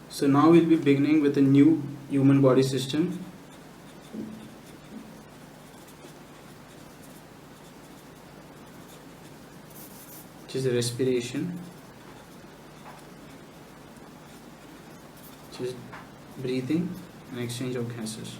So now we'll be beginning with a new human body system. Which is the respiration, which is breathing and exchange of gases.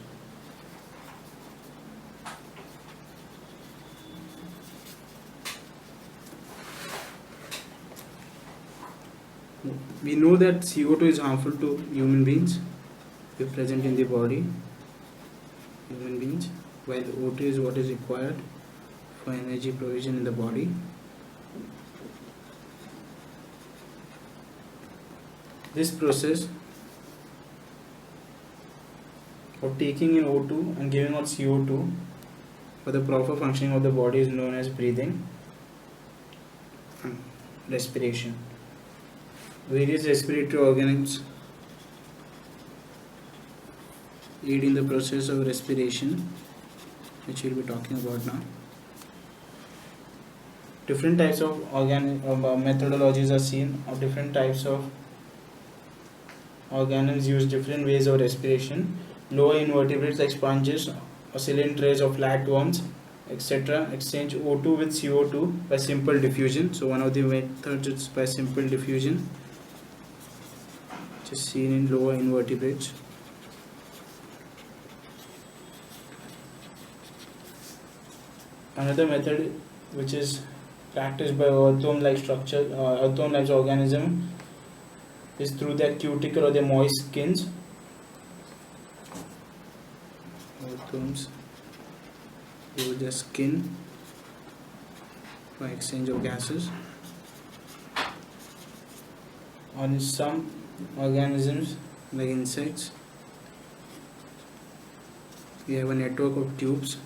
We know that CO2 is harmful to human beings if present in the body, human beings, while O2 is what is required for energy provision in the body. This process of taking in O2 and giving out CO2 for the proper functioning of the body is known as breathing and respiration. Various respiratory organs aid in the process of respiration, which we'll be talking about now. Different types of methodologies are seen, or different types of organisms use different ways of respiration. Lower invertebrates like sponges, cylinders or flatworms, etc. exchange O2 with CO2 by simple diffusion. So one of the methods is by simple diffusion, which is seen in lower invertebrates. Another method which is practiced by earthworm-like organism is through their cuticle or their moist skins. Earthworms use their skin for exchange of gases. On some organisms like insects, we have a network of tubes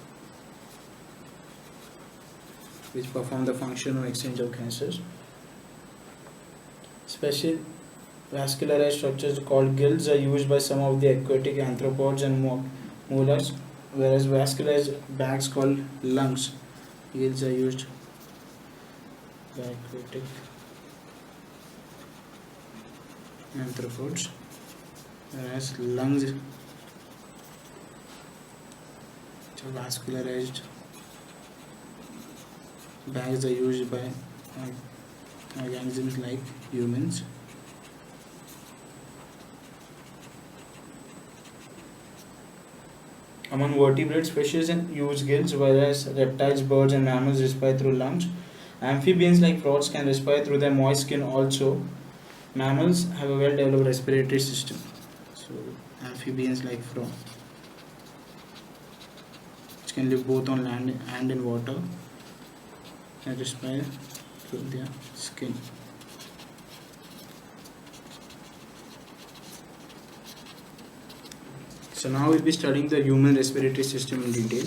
which perform the function of exchange of gases. Special vascularized structures called gills are used by some of the aquatic arthropods and mollusks, whereas vascularized bags called lungs, gills are used by aquatic arthropods, whereas lungs, which are vascularized bags, are used by organisms like humans. Among vertebrates, fishes use gills, whereas reptiles, birds and mammals respire through lungs. Amphibians like frogs can respire through their moist skin also. Mammals have a well-developed respiratory system. So amphibians like frogs, which can live both on land and in water, and respire through their skin. So now we'll be studying the human respiratory system in detail.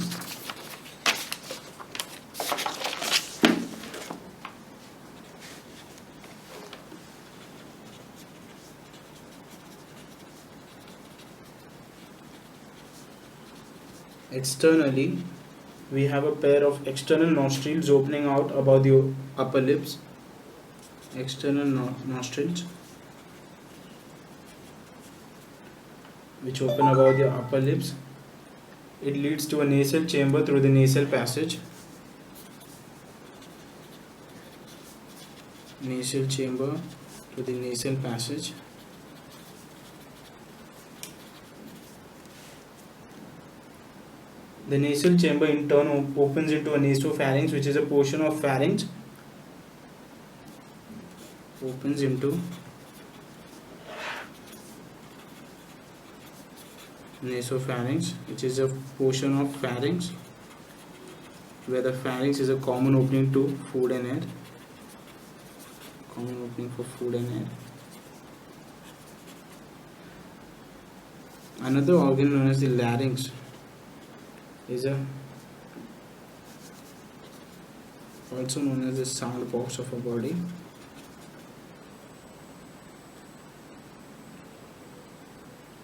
Externally, we have a pair of external nostrils opening out above the upper lips. External nostrils, which open above the upper lips. It leads to a nasal chamber through the nasal passage. Nasal chamber to the nasal passage. The nasal chamber in turn opens into a nasopharynx, which is a portion of pharynx. Opens into nasopharynx, which is a portion of pharynx, where the pharynx is a common opening to food and air. Common opening for food and air. Another organ known as the larynx is also known as the sound box of a body.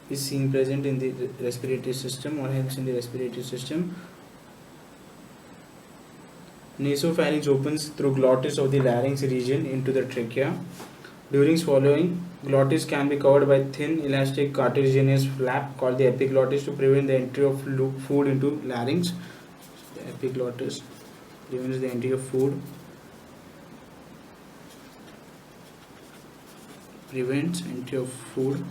Is seen present in the respiratory system or helps in the respiratory system. Nasopharynx opens through glottis of the larynx region into the trachea. During swallowing, glottis can be covered by thin elastic cartilaginous flap called the epiglottis to prevent the entry of food into larynx. The epiglottis prevents the entry of food, prevents entry of food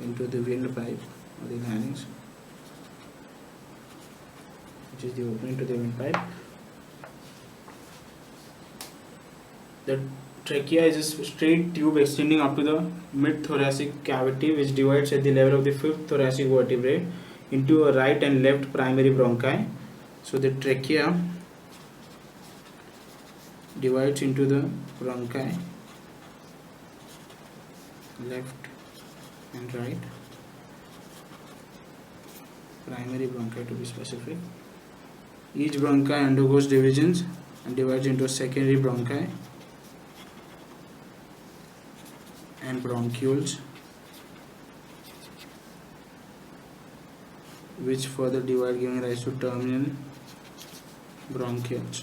into the windpipe or the larynx, which is the opening to the windpipe. The trachea is a straight tube extending up to the mid-thoracic cavity, which divides at the level of the fifth thoracic vertebrae into a right and left primary bronchi. So the trachea divides into the bronchi, left and right, primary bronchi to be specific. Each bronchi undergoes divisions and divides into secondary bronchi and bronchioles, which further divide, giving rise to terminal bronchioles.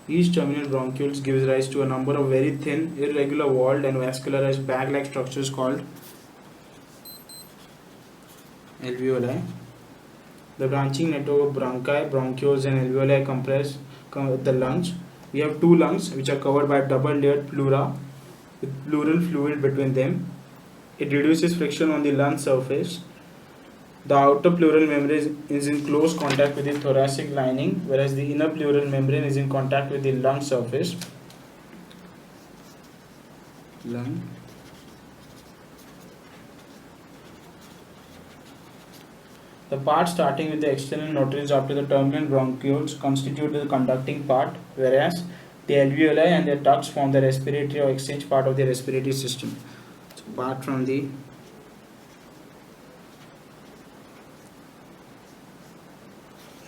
Each terminal bronchioles gives rise to a number of very thin, irregular walled and vascularized bag-like structures called alveoli. The branching network of bronchi, bronchioles and alveoli comprise the lungs. We have two lungs which are covered by double-layered pleura with pleural fluid between them. It reduces friction on the lung surface. The outer pleural membrane is in close contact with the thoracic lining, whereas the inner pleural membrane is in contact with the lung surface. The part starting with the external nostrils up to the terminal bronchioles constitute the conducting part, whereas the alveoli and their ducts form the respiratory or exchange part of the respiratory system. So, apart from the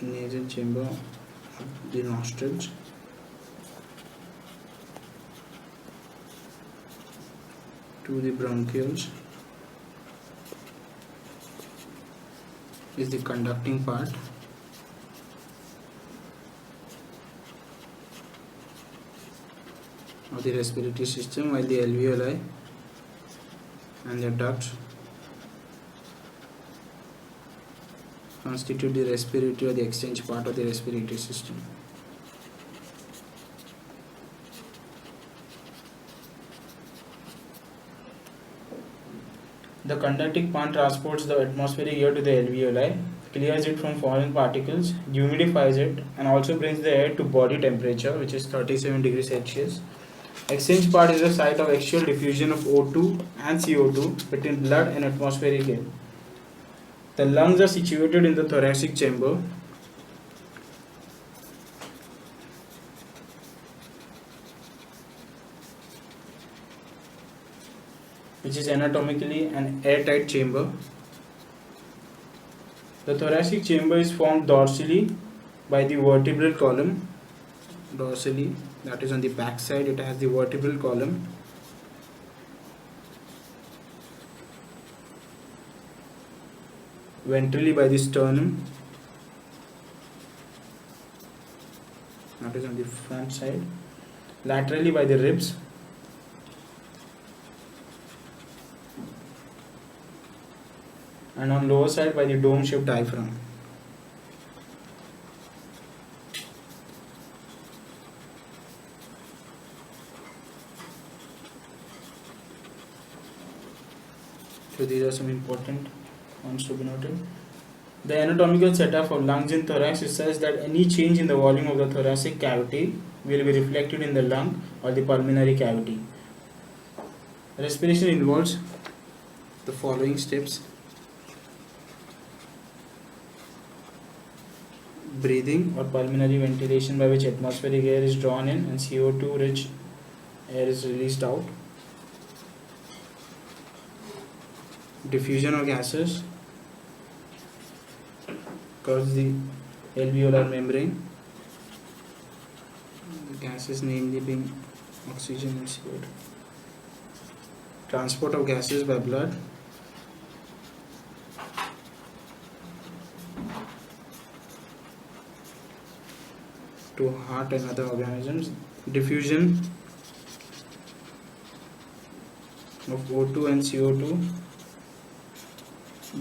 nasal chamber of the nostrils, to the bronchioles is the conducting part. Of the respiratory system, while the alveoli and the ducts constitute the respiratory or the exchange part of the respiratory system. The conducting part transports the atmospheric air to the alveoli, clears it from foreign particles, humidifies it, and also brings the air to body temperature, which is 37 degrees Celsius. Exchange part is a site of axial diffusion of O2 and CO2 between blood and atmospheric air. The lungs are situated in the thoracic chamber. Which is anatomically an airtight chamber. The thoracic chamber is formed dorsally by the vertebral column. Dorsally, that is on the back side, it has the vertebral column. Ventrally by the sternum, that is on the front side. Laterally by the ribs. And on lower side by the dome-shaped diaphragm. So these are some important points to be noted. The anatomical setup of lungs in thorax is such that any change in the volume of the thoracic cavity will be reflected in the lung or the pulmonary cavity. Respiration involves the following steps: breathing or pulmonary ventilation, by which atmospheric air is drawn in and CO2 rich air is released out. Diffusion of gases across the alveolar membrane, the gases namely being oxygen and CO2. Transport of gases by blood. to heart and other organisms. Diffusion of O2 and CO2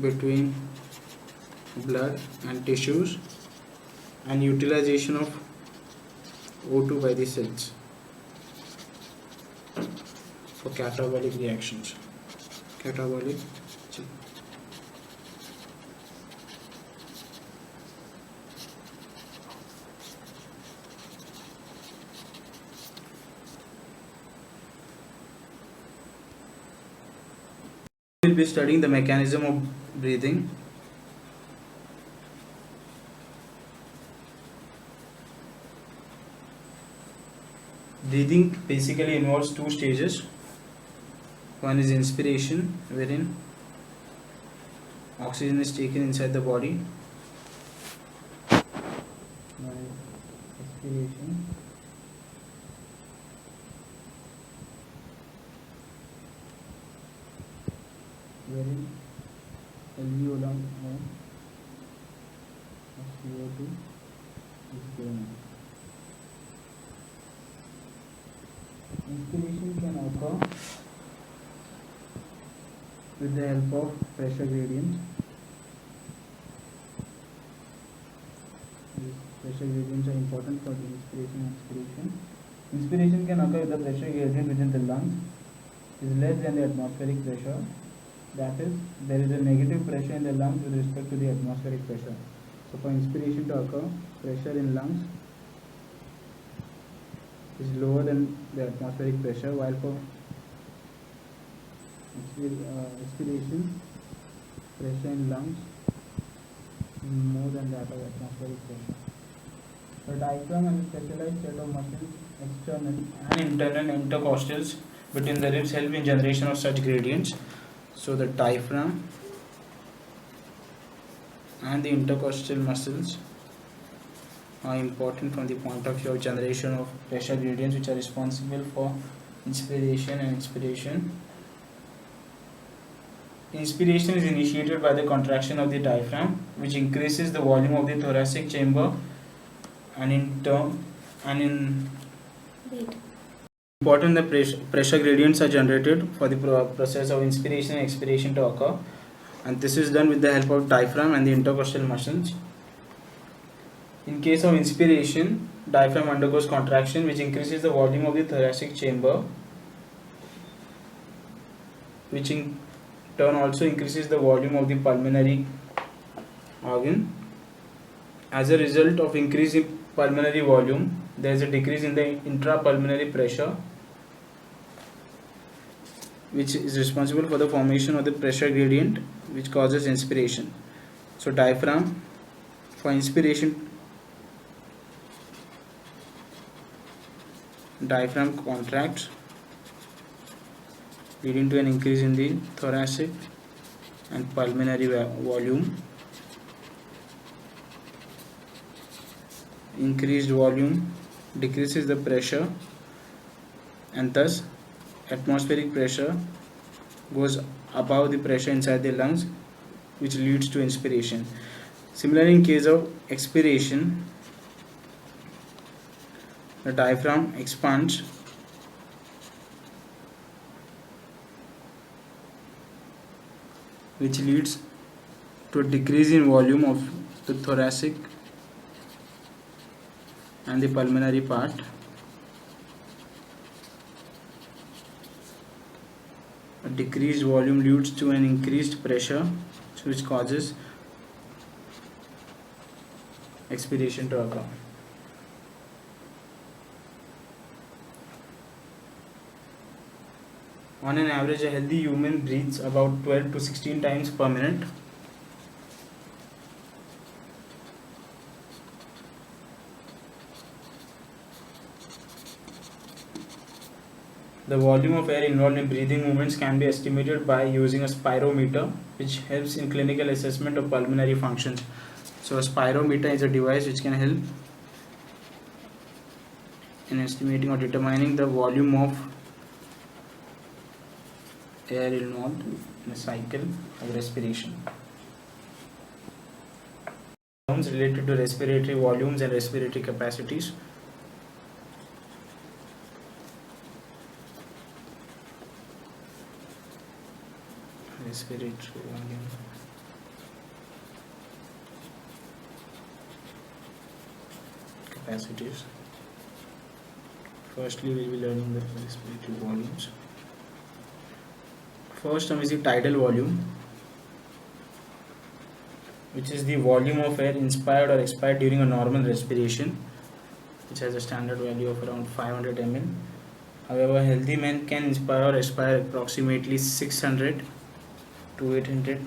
between blood and tissues, and utilization of O2 by the cells for catabolic reactions. Catabolic. We will be studying the mechanism of breathing. Breathing basically involves two stages. One is inspiration, wherein oxygen is taken inside the body. Expiration, wherein alveolar of CO2 is given. Inspiration can occur with the help of pressure gradient. These pressure gradients are important for the inspiration and expiration. Inspiration can occur with the pressure gradient within the lungs is less than the atmospheric pressure. That is, there is a negative pressure in the lungs with respect to the atmospheric pressure. So for inspiration to occur, pressure in lungs is lower than the atmospheric pressure, while for expiration, pressure in lungs is more than that of atmospheric pressure. The diaphragm and a specialized set of muscles, external and internal intercostals between the ribs, help in generation of such gradients. So the diaphragm and the intercostal muscles are important from the point of view of generation of pressure gradients, which are responsible for inspiration and expiration. Inspiration is initiated by the contraction of the diaphragm, which increases the volume of the thoracic chamber, and important the pressure gradients are generated for the process of inspiration and expiration to occur, and this is done with the help of diaphragm and the intercostal muscles. In case of inspiration, diaphragm undergoes contraction, which increases the volume of the thoracic chamber, which in turn also increases the volume of the pulmonary organ. As a result of increase in pulmonary volume, there is a decrease in the intrapulmonary pressure, which is responsible for the formation of the pressure gradient, which causes inspiration. So diaphragm, for inspiration, diaphragm contracts, leading to an increase in the thoracic and pulmonary volume. Increased volume decreases the pressure, and thus atmospheric pressure goes above the pressure inside the lungs, which leads to inspiration. Similarly, in case of expiration, the diaphragm expands, which leads to a decrease in volume of the thoracic and the pulmonary part. A decreased volume leads to an increased pressure, which causes expiration to occur. On an average, a healthy human breathes about 12 to 16 times per minute. The volume of air involved in breathing movements can be estimated by using a spirometer, which helps in clinical assessment of pulmonary functions. So a spirometer is a device which can help in estimating or determining the volume of air involved in a cycle of respiration. Terms related to respiratory volumes and respiratory capacities. respiratory volume. Capacities. Firstly, we will be learning the respiratory volumes. First term is the tidal volume, which is the volume of air inspired or expired during a normal respiration, which has a standard value of around 500 ml. However, healthy men can inspire or expire approximately 600 to 800,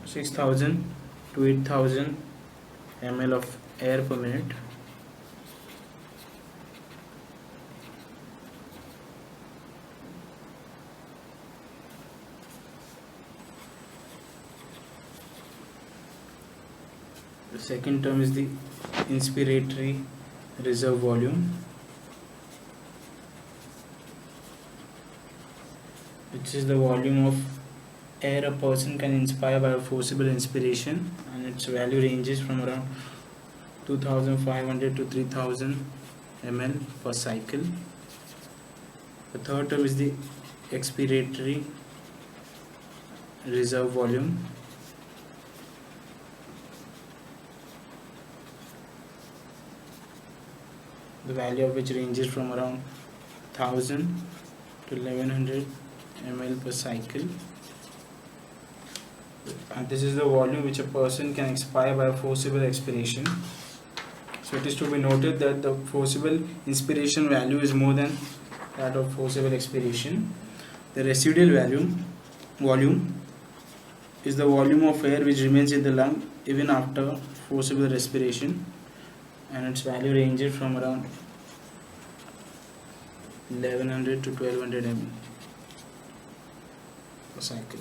6000 to 8000 ml of air per minute. The second term is the inspiratory reserve volume, which is the volume of air a person can inspire by a forcible inspiration, and its value ranges from around 2500 to 3000 ml per cycle. The third term is the expiratory reserve volume, the value of which ranges from around 1000 to 1100 ml per cycle, and this is the volume which a person can expire by a forcible expiration. So it is to be noted that the forcible inspiration value is more than that of forcible expiration. The residual volume is the volume of air which remains in the lung even after forcible respiration, and its value ranges from around 1100 to 1200 ml per cycle.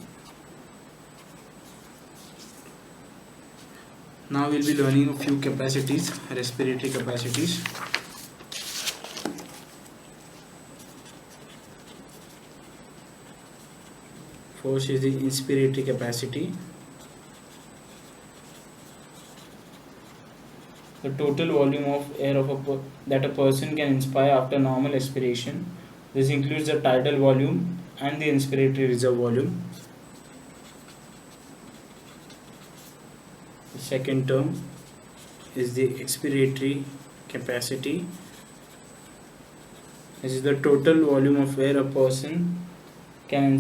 Now we will be learning a few capacities, respiratory capacities. First is the inspiratory capacity. The total volume of air that a person can inspire after normal expiration. This includes the tidal volume and the inspiratory reserve volume. The second term is the expiratory capacity. This is the total volume of air a person can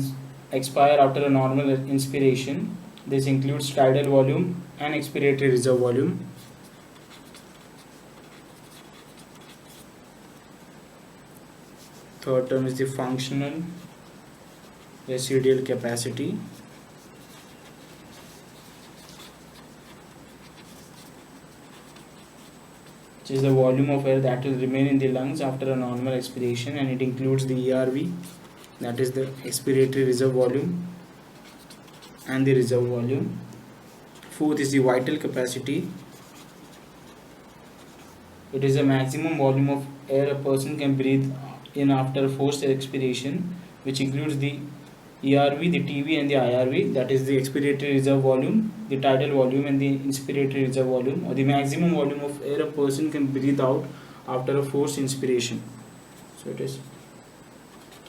expire after a normal inspiration. This includes tidal volume and expiratory reserve volume. Third term is the functional residual capacity. Which is the volume of air that will remain in the lungs after a normal expiration, and it includes the ERV, that is the expiratory reserve volume, and the reserve volume. Fourth is the vital capacity. It is the maximum volume of air a person can breathe in after forced expiration, which includes the ERV, the TV, and the IRV, that is the expiratory reserve volume, the tidal volume, and the inspiratory reserve volume, or the maximum volume of air a person can breathe out after a forced inspiration. So it is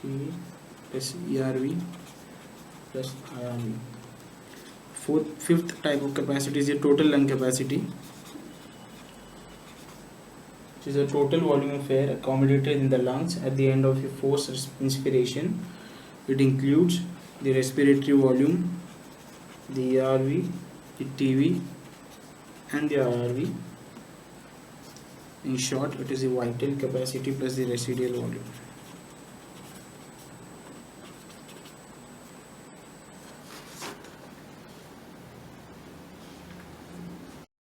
TV plus ERV plus IRV. Fifth type of capacity is the total lung capacity, which is the total volume of air accommodated in the lungs at the end of a forced inspiration. It includes the respiratory volume, the ERV, the TV, and the IRV. In short, it is the vital capacity plus the residual volume.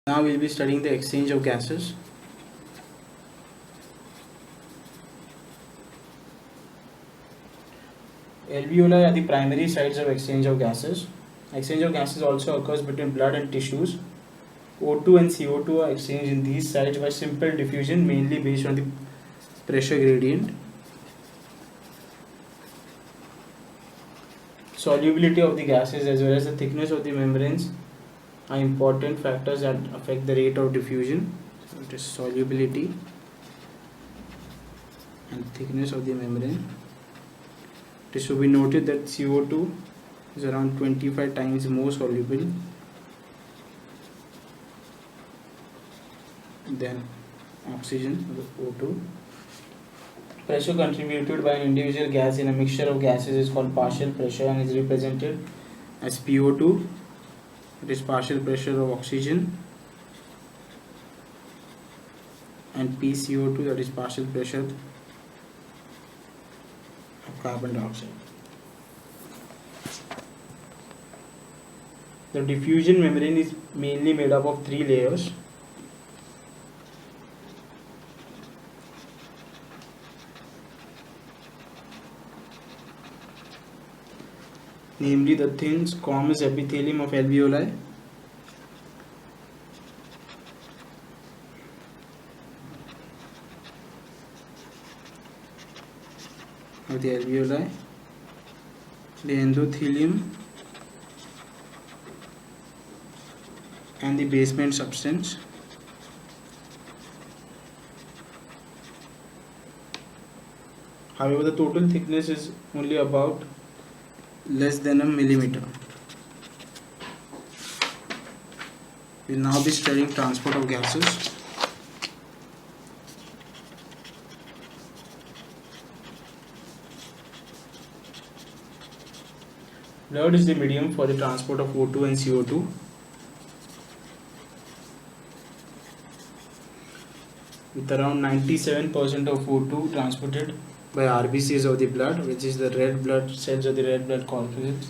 Now we will be studying the exchange of gases. Alveoli are the primary sites of exchange of gases. Exchange of gases also occurs between blood and tissues. O2 and CO2 are exchanged in these sites by simple diffusion, mainly based on the pressure gradient. Solubility of the gases as well as the thickness of the membranes are important factors that affect the rate of diffusion. So it is solubility and thickness of the membrane. It should be noted that CO2 is around 25 times more soluble than oxygen, O2. Pressure contributed by an individual gas in a mixture of gases is called partial pressure and is represented as PO2. It is partial pressure of oxygen, and PCO2, that is partial pressure of carbon dioxide. The diffusion membrane is mainly made up of 3 layers. Namely the thin squamous epithelium of alveoli, the endothelium, and the basement substance. However, the total thickness is only about less than a millimeter. We will now be studying transport of gases. Blood is the medium for the transport of O2 and CO2. With around 97% of O2 transported by RBCs of the blood, which is the red blood cells of the red blood corpuscles,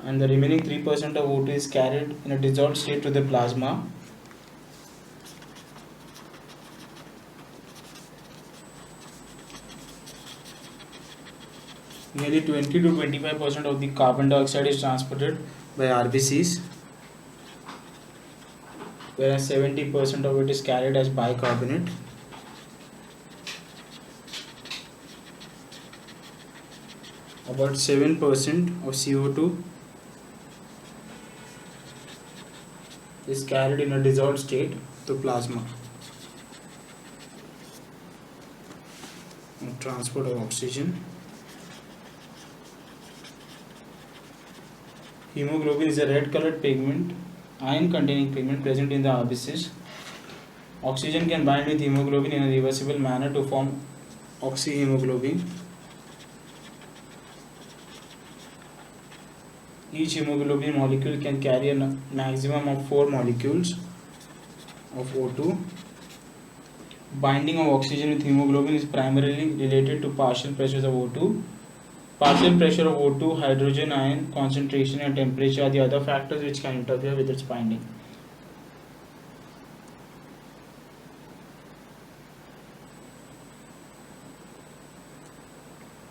and the remaining 3% of O2 is carried in a dissolved state to the plasma. Nearly 20 to 25% of the carbon dioxide is transported by RBCs, whereas 70% of it is carried as bicarbonate. About 7% of CO2 is carried in a dissolved state to plasma. And transport of oxygen. Hemoglobin is a red colored pigment, iron containing pigment present in the RBCs. Oxygen can bind with hemoglobin in a reversible manner to form oxyhemoglobin. Each hemoglobin molecule can carry a maximum of 4 molecules of O2. Binding of oxygen with hemoglobin is primarily related to partial pressures of O2. Partial pressure of O2, hydrogen ion concentration and temperature are the other factors which can interfere with its binding.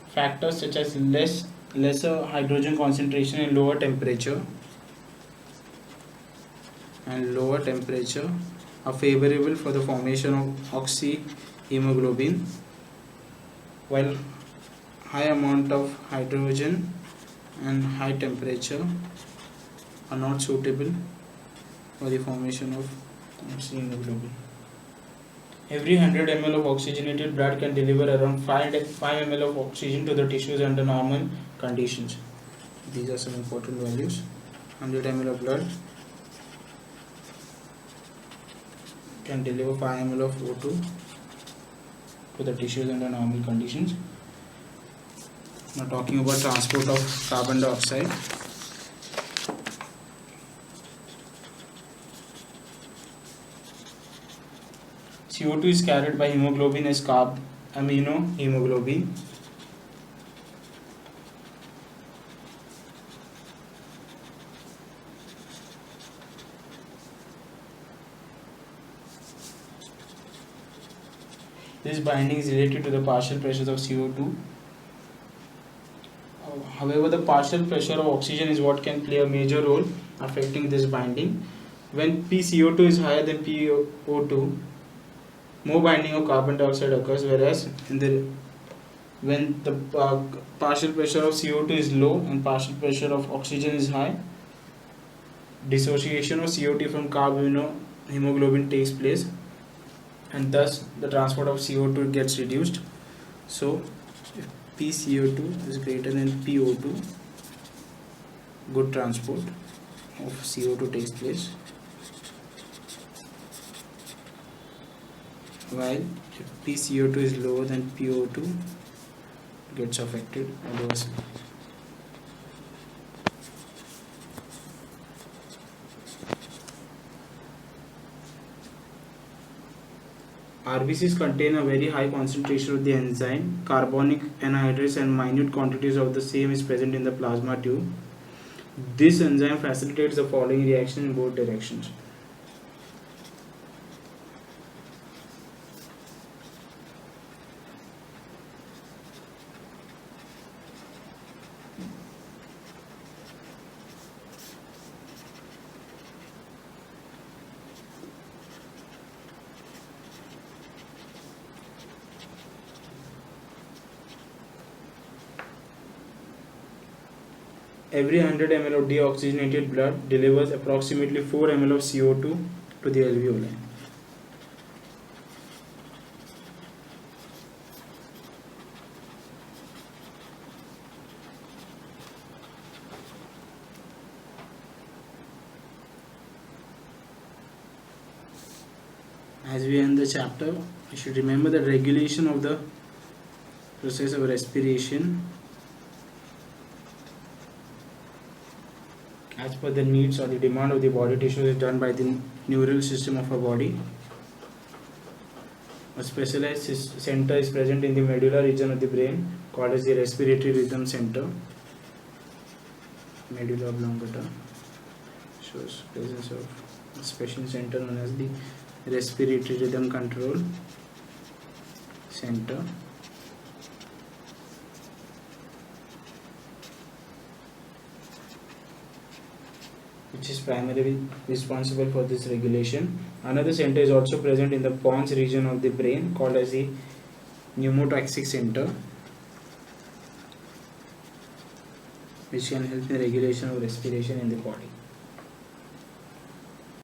Factors such as lesser hydrogen concentration and lower temperature are favorable for the formation of oxyhemoglobin, while high amount of hydrogen and high temperature are not suitable for the formation of oxyhemoglobin. Every 100 ml of oxygenated blood can deliver around 5 ml of oxygen to the tissues under normal conditions. These are some important values. 100 ml of blood can deliver 5 ml of O2 to the tissues under normal conditions. Now talking about transport of carbon dioxide. CO2 is carried by hemoglobin as aminohemoglobin. This binding is related to the partial pressures of CO2. However, the partial pressure of oxygen is what can play a major role affecting this binding. When PCO2 is higher than PO2, more binding of carbon dioxide occurs, whereas when the partial pressure of CO2 is low and partial pressure of oxygen is high, dissociation of CO2 from carbaminohemoglobin takes place, and thus the transport of CO2 gets reduced. So PCO2 is greater than PO2, good transport of CO2 takes place, while if PCO2 is lower than PO2, gets affected adversely. RBCs contain a very high concentration of the enzyme. Carbonic anhydrase and minute quantities of the same is present in the plasma tube. This enzyme facilitates the following reaction in both directions. Every 100 ml of deoxygenated blood delivers approximately 4 ml of CO2 to the alveoli. As we end the chapter, you should remember that regulation of the process of respiration as per the needs or the demand of the body tissue is done by the neural system of a body. A specialized center is present in the medulla region of the brain called as the respiratory rhythm center. Medulla oblongata shows presence of a special center known as the respiratory rhythm control center, which is primarily responsible for this regulation. Another center is also present in the pons region of the brain called as the pneumotaxic center, which can help in regulation of respiration in the body.